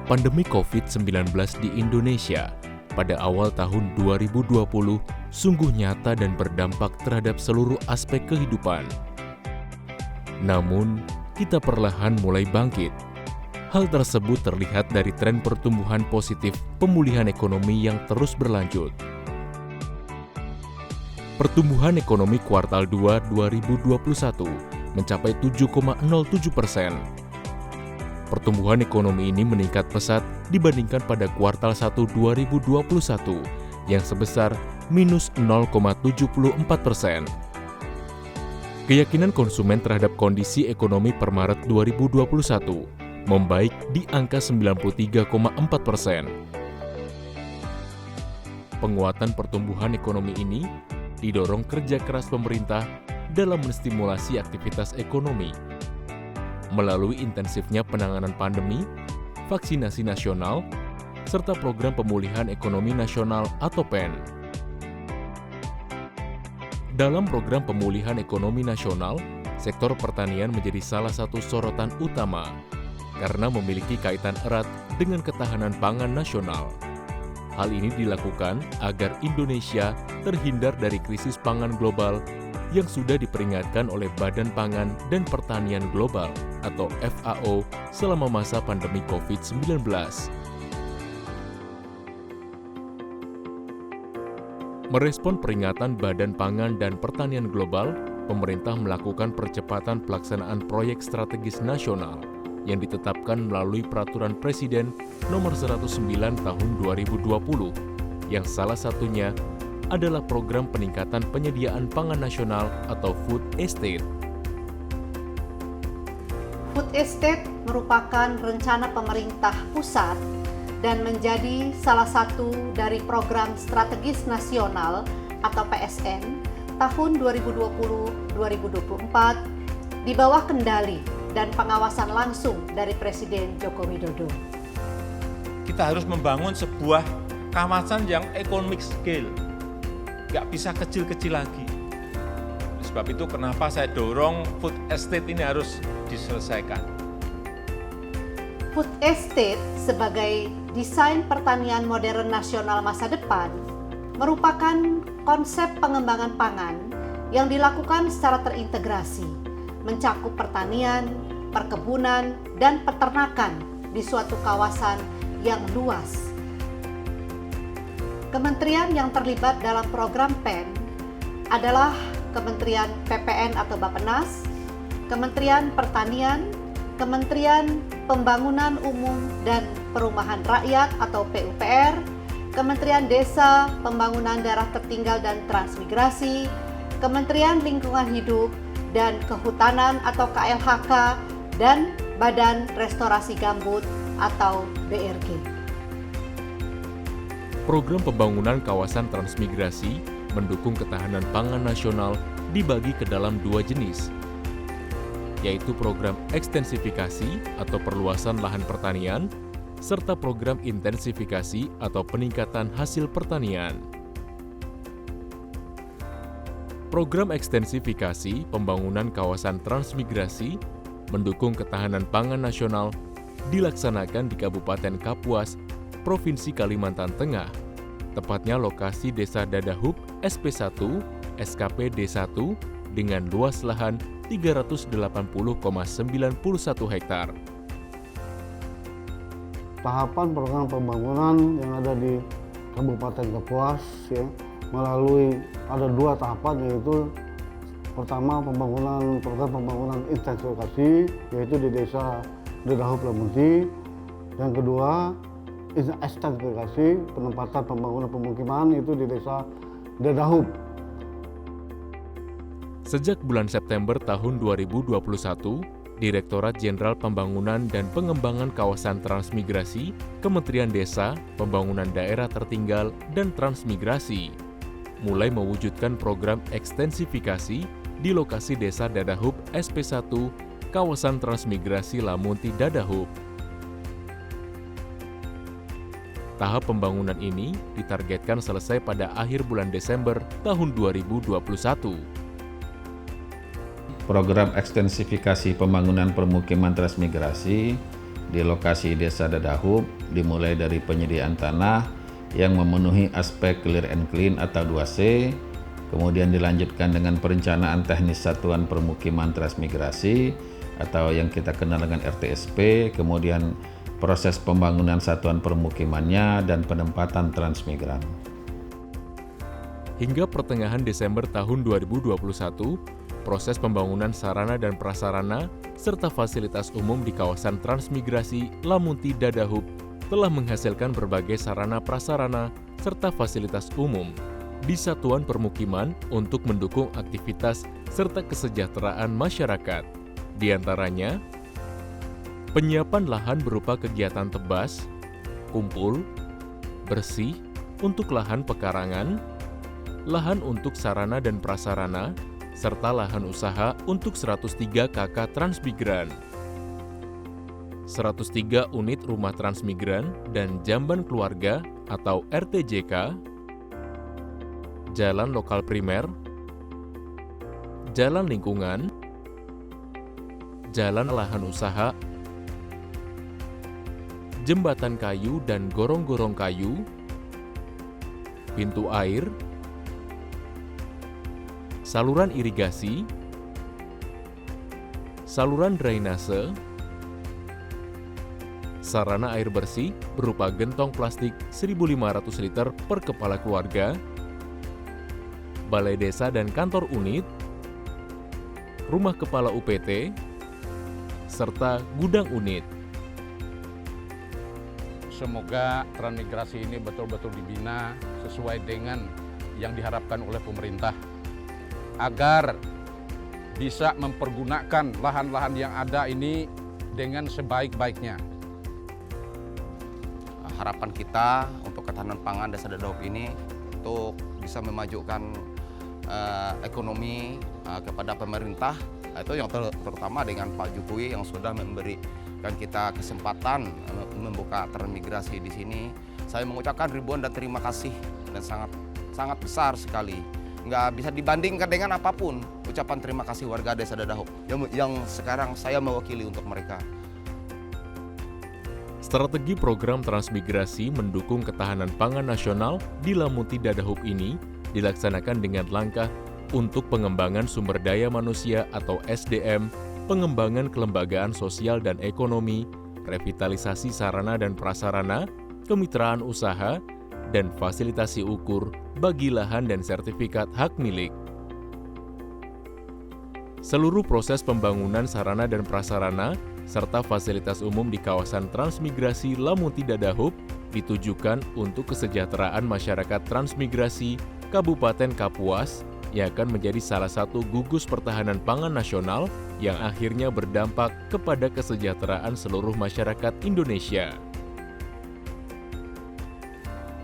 Pandemi COVID-19 di Indonesia pada awal tahun 2020 sungguh nyata dan berdampak terhadap seluruh aspek kehidupan. Namun, kita perlahan mulai bangkit. Hal tersebut terlihat dari tren pertumbuhan positif pemulihan ekonomi yang terus berlanjut. Pertumbuhan ekonomi kuartal 2 2021 mencapai 7,07%. Pertumbuhan ekonomi ini meningkat pesat dibandingkan pada kuartal 1 2021 yang sebesar minus 0,74%. Keyakinan konsumen terhadap kondisi ekonomi per Maret 2021 membaik di angka 93,4%. Penguatan pertumbuhan ekonomi ini didorong kerja keras pemerintah dalam menstimulasi aktivitas ekonomi melalui intensifnya penanganan pandemi, vaksinasi nasional, serta program pemulihan ekonomi nasional atau PEN. Dalam program pemulihan ekonomi nasional, sektor pertanian menjadi salah satu sorotan utama karena memiliki kaitan erat dengan ketahanan pangan nasional. Hal ini dilakukan agar Indonesia terhindar dari krisis pangan global yang sudah diperingatkan oleh Badan Pangan dan Pertanian Global atau FAO selama masa pandemi COVID-19. Merespon peringatan Badan Pangan dan Pertanian Global, pemerintah melakukan percepatan pelaksanaan proyek strategis nasional yang ditetapkan melalui Peraturan Presiden Nomor 109 Tahun 2020, yang salah satunya adalah program peningkatan penyediaan pangan nasional atau Food Estate. Food Estate merupakan rencana pemerintah pusat dan menjadi salah satu dari program strategis nasional atau PSN tahun 2020-2024 di bawah kendali dan pengawasan langsung dari Presiden Joko Widodo. Kita harus membangun sebuah kawasan yang economic scale, nggak bisa kecil-kecil lagi. Sebab itu kenapa saya dorong food estate ini harus diselesaikan. Food estate sebagai desain pertanian modern nasional masa depan merupakan konsep pengembangan pangan yang dilakukan secara terintegrasi, mencakup pertanian, perkebunan, dan peternakan di suatu kawasan yang luas. Kementerian yang terlibat dalam program PEN adalah Kementerian PPN atau Bappenas, Kementerian Pertanian, Kementerian Pembangunan Umum dan Perumahan Rakyat atau PUPR, Kementerian Desa, Pembangunan Daerah Tertinggal dan Transmigrasi, Kementerian Lingkungan Hidup dan Kehutanan atau KLHK, dan Badan Restorasi Gambut atau BRG. Program pembangunan kawasan transmigrasi mendukung ketahanan pangan nasional dibagi ke dalam dua jenis, yaitu program ekstensifikasi atau perluasan lahan pertanian, serta program intensifikasi atau peningkatan hasil pertanian. Program ekstensifikasi pembangunan kawasan transmigrasi mendukung ketahanan pangan nasional dilaksanakan di Kabupaten Kapuas, Provinsi Kalimantan Tengah, tepatnya lokasi Desa Dadahub SP1, SKP D1 dengan luas lahan 380,91 hektar. Tahapan program pembangunan yang ada di Kabupaten Kapuas ya, melalui ada dua tahapan, yaitu pertama program pembangunan intensifikasi yaitu di Desa Dadahub Lamunti, yang kedua ekstensifikasi penempatan pembangunan pemukiman itu di Desa Dadahub. Sejak bulan September tahun 2021, Direktorat Jenderal Pembangunan dan Pengembangan Kawasan Transmigrasi, Kementerian Desa, Pembangunan Daerah Tertinggal, dan Transmigrasi mulai mewujudkan program ekstensifikasi di lokasi Desa Dadahub SP1, Kawasan Transmigrasi Lamunti Dadahub. Tahap pembangunan ini ditargetkan selesai pada akhir bulan Desember tahun 2021. Program ekstensifikasi pembangunan permukiman transmigrasi di lokasi Desa Dadahub, dimulai dari penyediaan tanah yang memenuhi aspek clear and clean atau 2C, kemudian dilanjutkan dengan perencanaan teknis satuan permukiman transmigrasi atau yang kita kenal dengan RTSP, kemudian proses pembangunan satuan permukimannya dan penempatan transmigran. Hingga pertengahan Desember tahun 2021, proses pembangunan sarana dan prasarana serta fasilitas umum di kawasan transmigrasi Lamunti Dadahub telah menghasilkan berbagai sarana prasarana serta fasilitas umum di satuan permukiman untuk mendukung aktivitas serta kesejahteraan masyarakat. Di antaranya, penyiapan lahan berupa kegiatan tebas, kumpul, bersih untuk lahan pekarangan, lahan untuk sarana dan prasarana, serta lahan usaha untuk 103 KK Transmigran, 103 unit rumah transmigran dan jamban keluarga atau RTJK, jalan lokal primer, jalan lingkungan, jalan lahan usaha, jembatan kayu dan gorong-gorong kayu, pintu air, saluran irigasi, saluran drainase, sarana air bersih berupa gentong plastik 1.500 liter per kepala keluarga, balai desa dan kantor unit, rumah kepala UPT, serta gudang unit. Semoga transmigrasi ini betul-betul dibina sesuai dengan yang diharapkan oleh pemerintah, agar bisa mempergunakan lahan-lahan yang ada ini dengan sebaik-baiknya. Harapan kita untuk ketahanan pangan Desa Dadahub ini untuk bisa memajukan ekonomi kepada pemerintah, itu yang terutama dengan Pak Jokowi yang sudah memberikan kita kesempatan membuka transmigrasi di sini. Saya mengucapkan ribuan dan terima kasih dan sangat besar sekali. Nggak bisa dibandingkan dengan apapun ucapan terima kasih warga Desa Dadahub yang sekarang saya mewakili untuk mereka. Strategi program transmigrasi mendukung ketahanan pangan nasional di Lamunti Dadahub ini dilaksanakan dengan langkah untuk pengembangan sumber daya manusia atau SDM, pengembangan kelembagaan sosial dan ekonomi, revitalisasi sarana dan prasarana, kemitraan usaha, dan fasilitasi ukur bagi lahan dan sertifikat hak milik. Seluruh proses pembangunan sarana dan prasarana serta fasilitas umum di kawasan transmigrasi Lamunti Dadahub ditujukan untuk kesejahteraan masyarakat transmigrasi Kabupaten Kapuas yang akan menjadi salah satu gugus pertahanan pangan nasional yang akhirnya berdampak kepada kesejahteraan seluruh masyarakat Indonesia.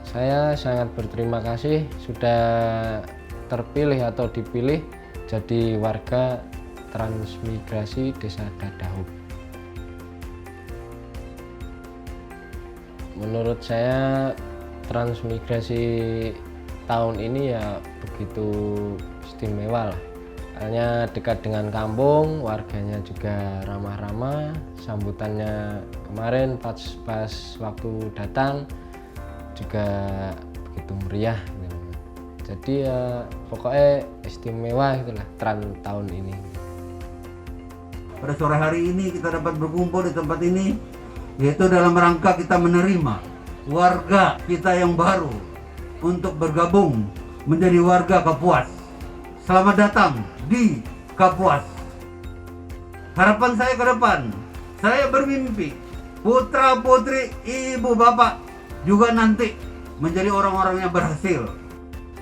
Saya sangat berterima kasih sudah terpilih atau dipilih jadi warga transmigrasi Desa Dadahub. Menurut saya transmigrasi tahun ini ya begitu istimewa lah. Hanya dekat dengan kampung, warganya juga ramah-ramah, sambutannya kemarin pas waktu datang juga begitu meriah gitu. Jadi ya pokoknya istimewa itulah tahun ini. Pada sore hari ini kita dapat berkumpul di tempat ini, yaitu dalam rangka kita menerima warga kita yang baru untuk bergabung menjadi warga Kapuas. Selamat datang di Kapuas. Harapan saya ke depan, saya bermimpi putra-putri ibu bapak juga nanti menjadi orang-orang yang berhasil.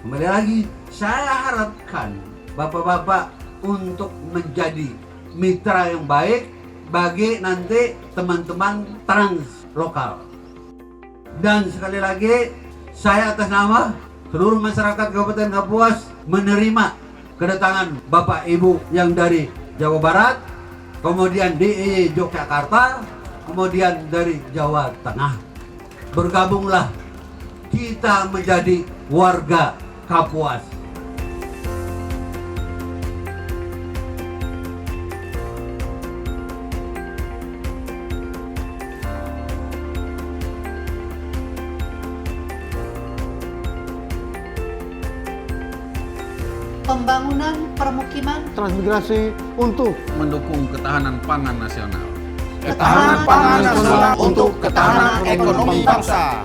Kembali lagi, saya harapkan bapak-bapak untuk menjadi mitra yang baik bagi nanti teman-teman trans lokal. Dan sekali lagi, saya atas nama seluruh masyarakat Kabupaten Kapuas menerima kedatangan Bapak Ibu yang dari Jawa Barat, kemudian di Yogyakarta, kemudian dari Jawa Tengah. Bergabunglah kita menjadi warga Kapuas. pembangunan permukiman, transmigrasi untuk mendukung ketahanan pangan nasional. Ketahanan pangan nasional untuk ketahanan ekonomi bangsa.